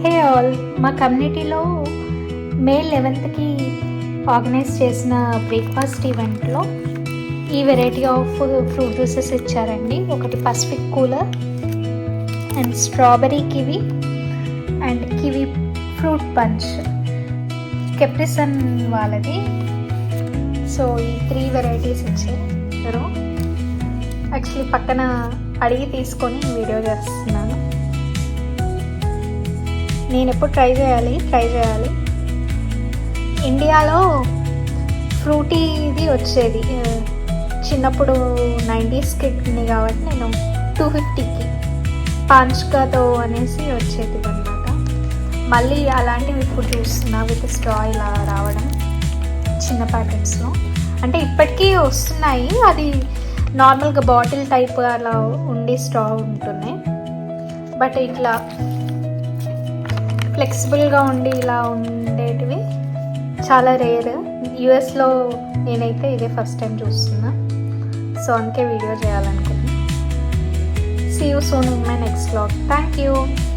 Hey all, మా కమ్యూనిటీలో మే 11కి organise చేసిన బ్రేక్ఫాస్ట్ ఈవెంట్లో ఈ వెరైటీ ఆఫ్ ఫ్రూట్ జ్యూసెస్ ఇచ్చారండి. ఒకటి Pacific cooler and strawberry kiwi and kiwi fruit punch, కెప్రిసన్ వాళ్ళది. సో ఈ 3 వెరైటీస్ ఇచ్చారు. యాక్చువల్లీ పక్కన అడిగి తీసుకొని వీడియో చేస్తున్నాను. నేను ఎప్పుడు ట్రై చేయాలి. ఇండియాలో ఫ్రూటీది వచ్చేది చిన్నప్పుడు 90s కిడ్ని కాబట్టి నేను 250కి పాంచ్కాతో అనేసి వచ్చేది అన్నమాట. మళ్ళీ అలాంటివి ఇప్పుడు చూస్తున్నా విత్ స్ట్రా ఇలా రావడం చిన్న ప్యాకెట్స్లో. అంటే ఇప్పటికీ వస్తున్నాయి, అది నార్మల్గా బాటిల్ టైప్ అలా ఉండి స్ట్రా ఉంటున్నాయి. బట్ ఇట్లా ఫ్లెక్సిబుల్గా ఉండి ఇలా ఉండేటివి చాలా రేర్. యూఎస్లో నేనైతే ఇదే ఫస్ట్ టైం చూస్తున్నా. సో అందుకే వీడియో చేయాలనుకున్నాను. See you soon in my next vlog. Thank you.